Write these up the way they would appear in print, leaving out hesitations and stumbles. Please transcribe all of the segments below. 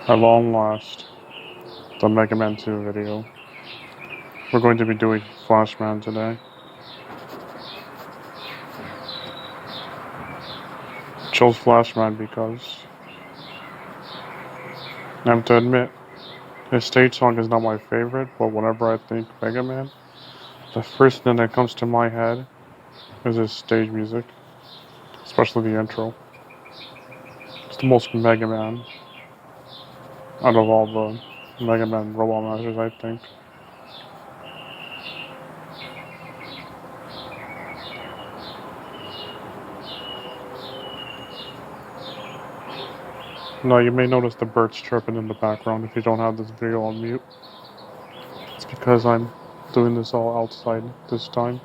At long last, the Mega Man 2 video. We're going to be doing Flashman today. Chose Flashman because I have to admit, his stage song is not my favorite, but whenever I think Mega Man, the first thing that comes to my head is his stage music, especially the intro. It's the most Mega Man out of all the Mega Man Robot Masters, I think. Now, you may notice the birds chirping in the background if you don't have this video on mute. It's because I'm doing this all outside this time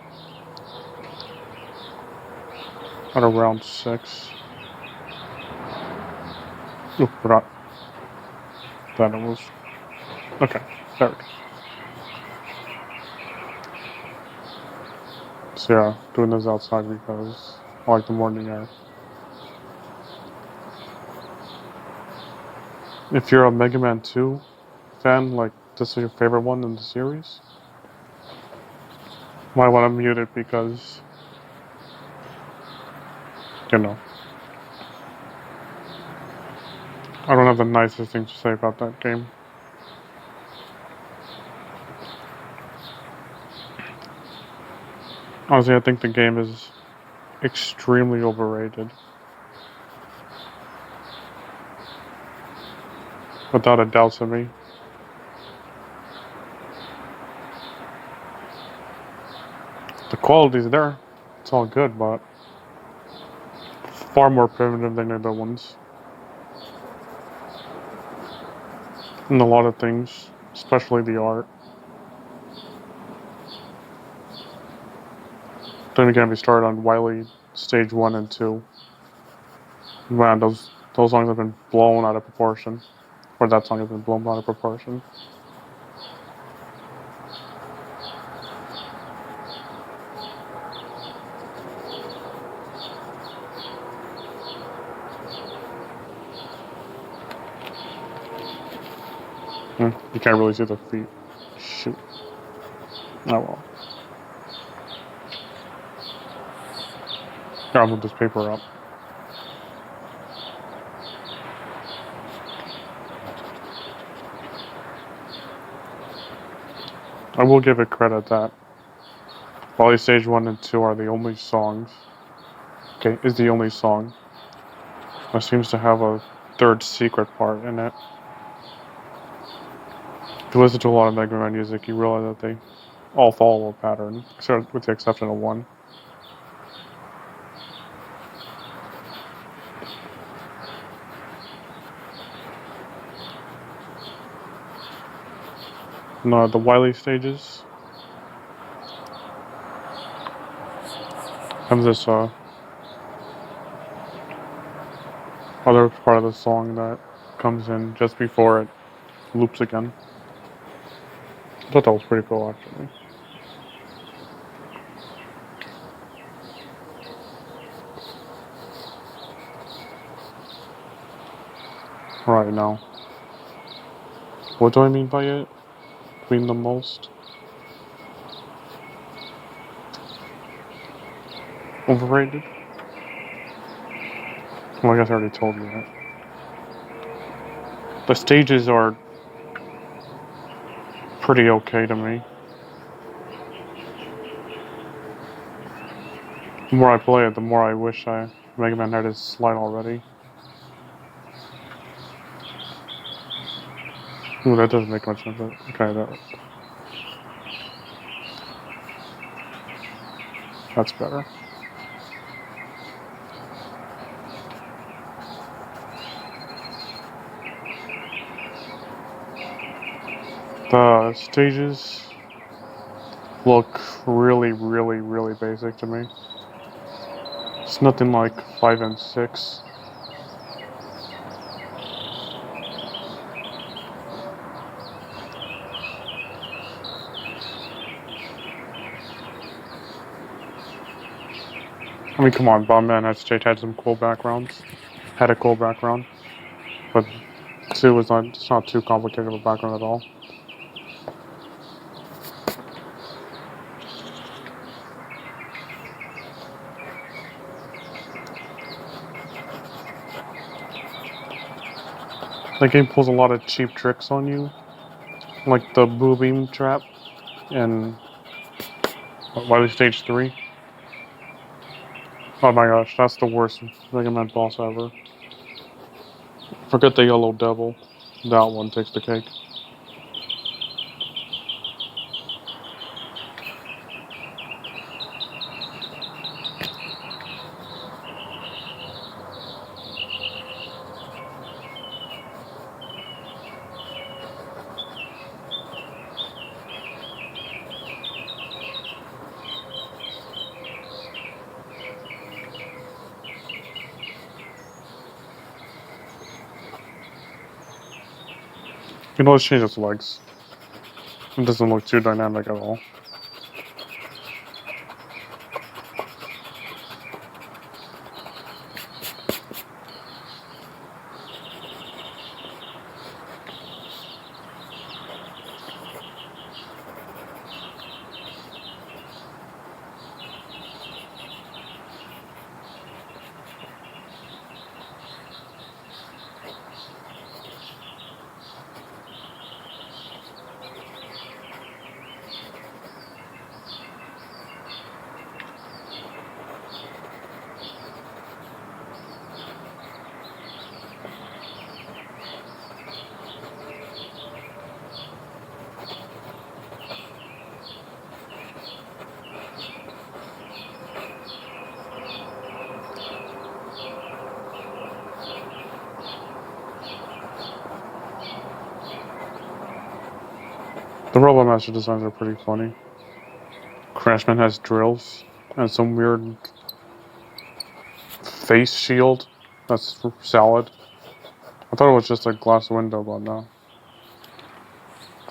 at around 6. Oh, forgot that it was. Okay, there we go. So yeah, doing this outside because I like the morning air. If you're a Mega Man 2 fan, like this is your favorite one in the series, might want to mute it because, you know, I don't have the nicest things to say about that game. Honestly, I think the game is extremely overrated. Without a doubt to me. The quality's there. It's all good, but far more primitive than the other ones. In a lot of things, especially the art. Don't even get me started on Wily Stage 1 and 2. Man, those songs have been blown out of proportion. Or that song has been blown out of proportion. You can't really see the feet. Shoot. Oh well. I'll move this paper up. I will give it credit that Wally Stage 1 and 2 are the only songs. Okay, is the only song that seems to have a third secret part in it. If you listen to a lot of Mega Man music, you realize that they all follow a pattern, except with the exception of one. No, the Wily stages have this other part of the song that comes in just before it loops again. I thought that was pretty cool, actually. Right now. What do I mean by it? Mean the most? Overrated? Well, I guess I already told you that. The stages are pretty okay to me. The more I play it, the more I wish Mega Man had his slide already. Ooh, that doesn't make much sense. Okay, that's better. The stages look really, really, really basic to me. It's nothing like 5 and 6. I mean, come on, Bomberman had some cool backgrounds. Had a cool background. But 2 is not, it's not too complicated of a background at all. The game pulls a lot of cheap tricks on you, like the boo beam trap in Wily Stage 3. Oh my gosh, that's the worst Mega Man boss ever. Forget the yellow devil. That one takes the cake. You know, let's change its legs. It doesn't look too dynamic at all. The Robot Master designs are pretty funny. Crashman has drills and some weird face shield that's salad. I thought it was just a glass window, but no.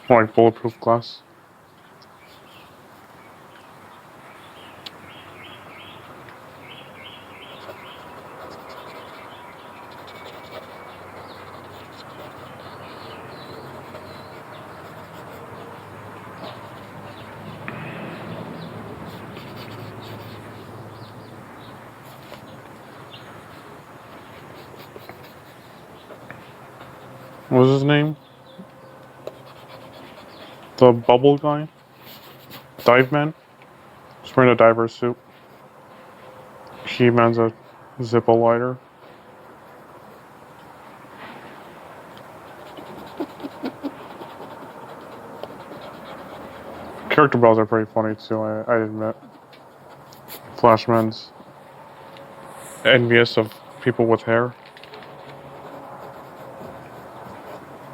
Like bulletproof glass. What was his name? The bubble guy? Dive Man? He's wearing a diver suit. He-Man's a Zippo lighter. Character bells are pretty funny too, I admit. Flashman's envious of people with hair.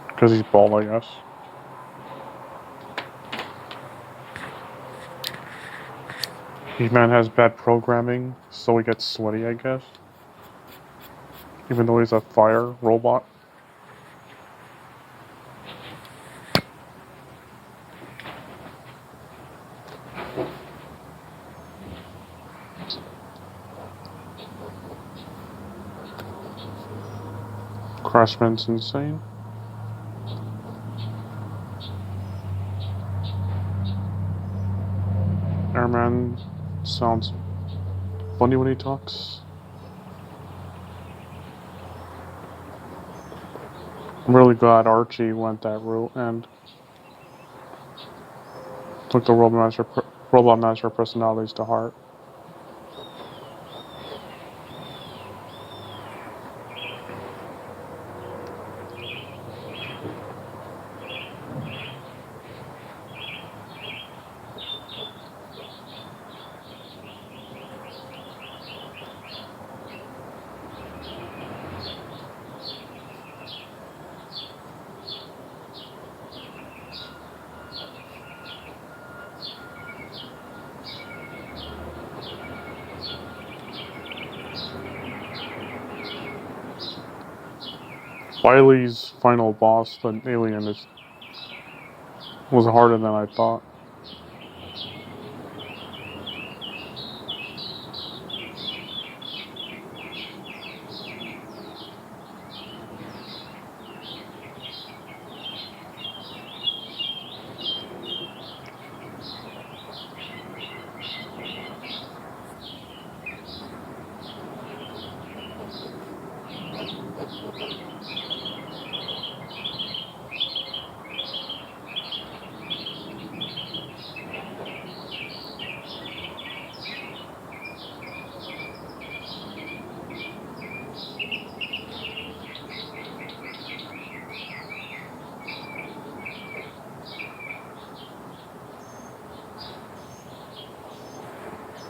Because he's bald, I guess. He-Man has bad programming, so he gets sweaty, I guess. Even though he's a fire robot. Crashman's insane. Airman sounds funny when he talks. I'm really glad Archie went that route and took the Robot Master personalities to heart. Wily's final boss, the alien, was harder than I thought.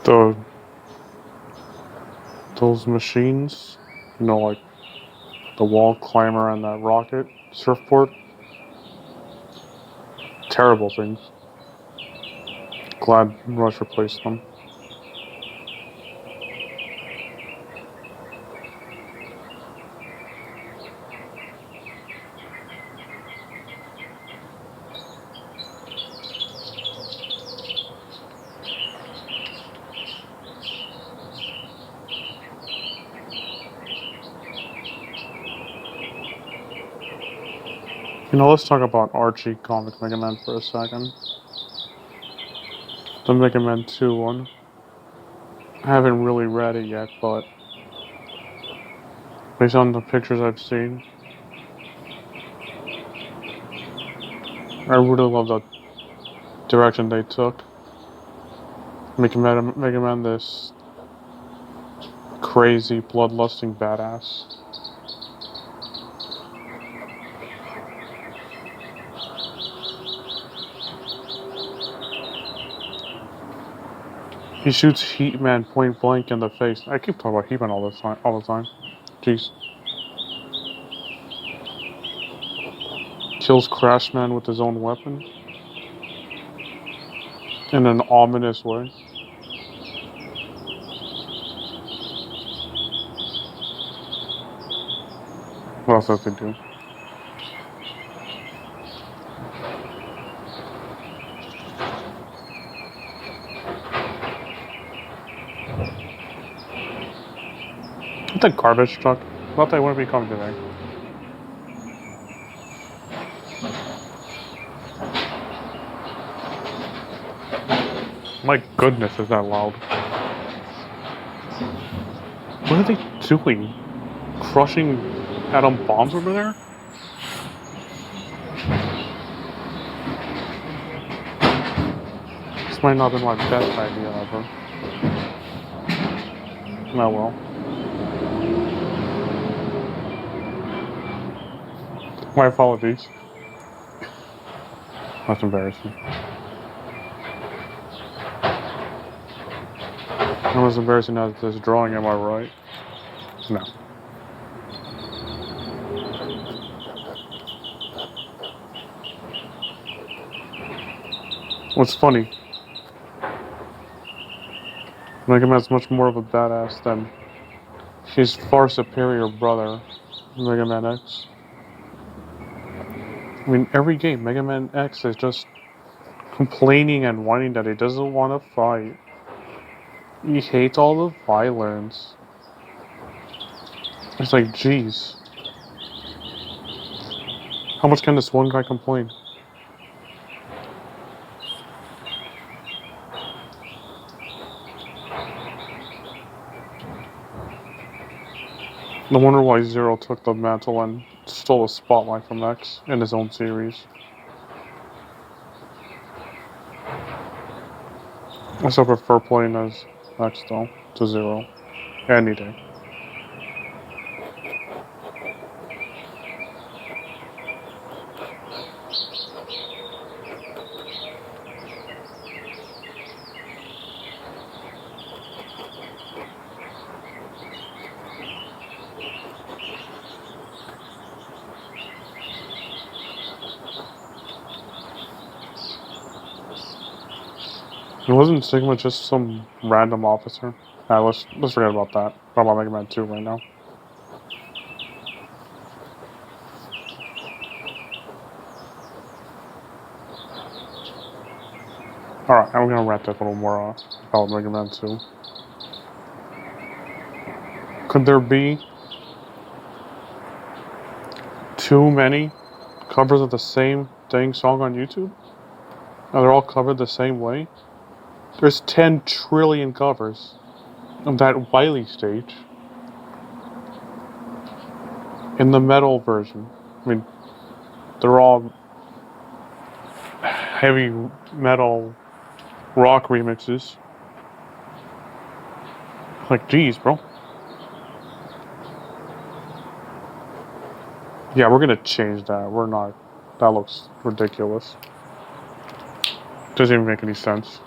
The those machines, like the wall climber and that rocket surfboard, terrible things. Glad Rush replaced them. Let's talk about Archie comic Mega Man for a second. The Mega Man 2 one. I haven't really read it yet, but based on the pictures I've seen, I really love the direction they took. Mega Man this crazy, bloodlusting badass. He shoots Heat Man point blank in the face. I keep talking about Heat Man all the time. Jeez. Kills Crash Man with his own weapon. In an ominous way. What else does he do? The garbage truck. Thought they wouldn't be coming today. My goodness, is that loud. What are they doing? Crushing atom bombs over there? This might not have been my best idea ever. Oh well. My apologies. That's embarrassing. Not as embarrassing as this drawing, am I right? No. What's funny, Mega Man's much more of a badass than his far superior brother, Mega Man X. I mean, every game, Mega Man X is just complaining and whining that he doesn't want to fight. He hates all the violence. It's like, jeez. How much can this one guy complain? No wonder why Zero took the mantle and stole a spotlight from X in his own series. I still prefer playing as X though, to Zero. Any day. It wasn't Sigma just some random officer. Let's forget about that. Talk about Mega Man 2 right now. Alright, I'm gonna wrap that a little more about Mega Man 2. Could there be too many covers of the same dang song on YouTube? And they're all covered the same way? There's 10 trillion covers of that Wily stage. In the metal version. I mean, they're all heavy metal rock remixes. Like, geez, bro. Yeah, we're gonna change that. We're not. That looks ridiculous. Doesn't even make any sense.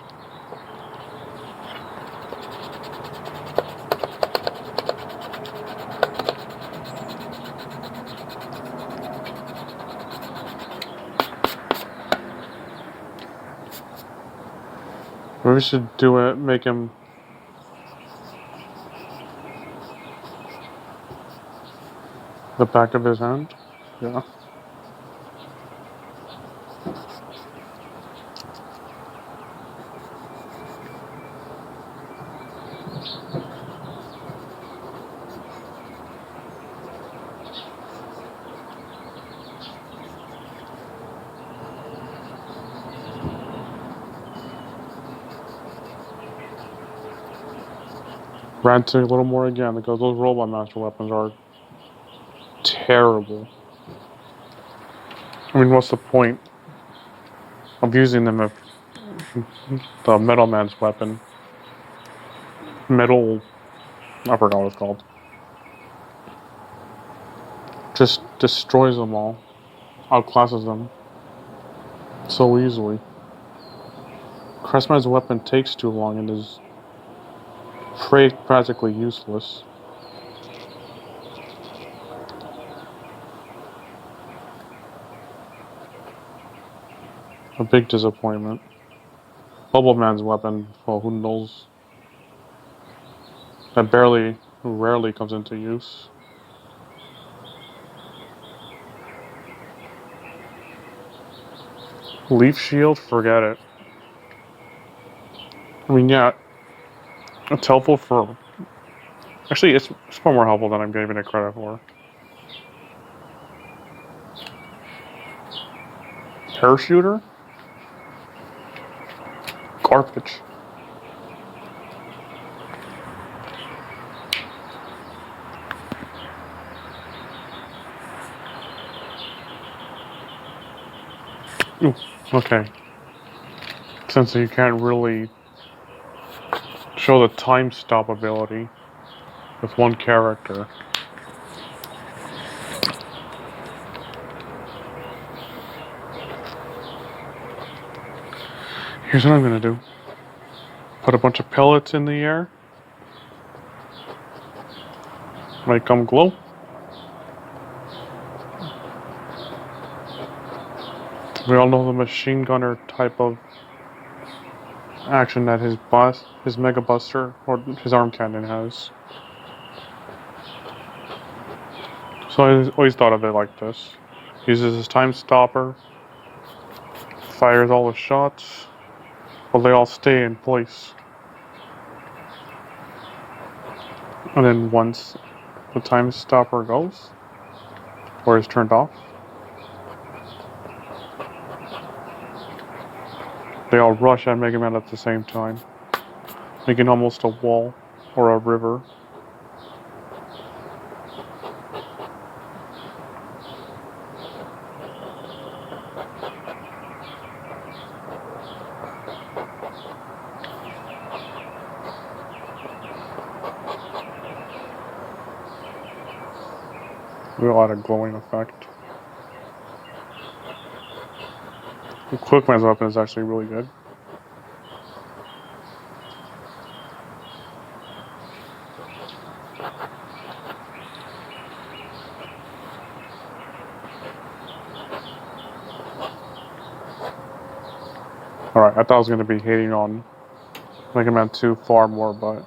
Maybe we should do it, make him the back of his hand. Yeah. Ranting a little more again because those robot master weapons are terrible. I mean, what's the point of using them if the Metal Man's weapon, Metal, I forgot what it's called, just destroys them all, outclasses them so easily. Crestman's weapon takes too long and is practically useless. A big disappointment. Bubble Man's weapon, well, who knows? That rarely comes into use. Leaf Shield, forget it. I mean, yeah, it's helpful for. Actually, it's far more helpful than I'm giving it credit for. Parachuter? Garbage. Ooh, okay. Since you can't really show the time stop ability with one character. Here's what I'm gonna do. Put a bunch of pellets in the air. Make them glow. We all know the machine gunner type of action that his Mega Buster, or his arm cannon has. So I always thought of it like this. Uses his time stopper, fires all the shots, but they all stay in place. And then once the time stopper goes, or is turned off, they all rush at Mega Man at the same time, making almost a wall or a river. With a lot of glowing effect. The Quickman's weapon is actually really good. Alright, I thought I was going to be hating on Mega Man 2 far more, but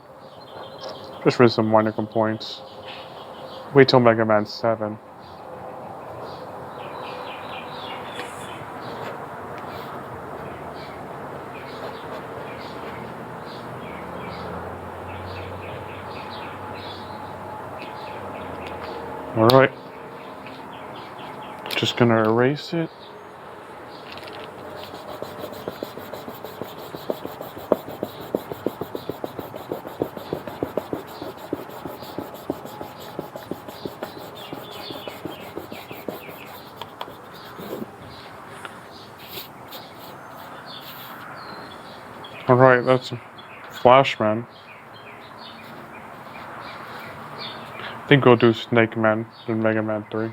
just for some minor complaints. Wait till Mega Man 7. Alright. Just gonna erase it. Alright, that's Flashman. I think we'll do Snake Man in Mega Man 3.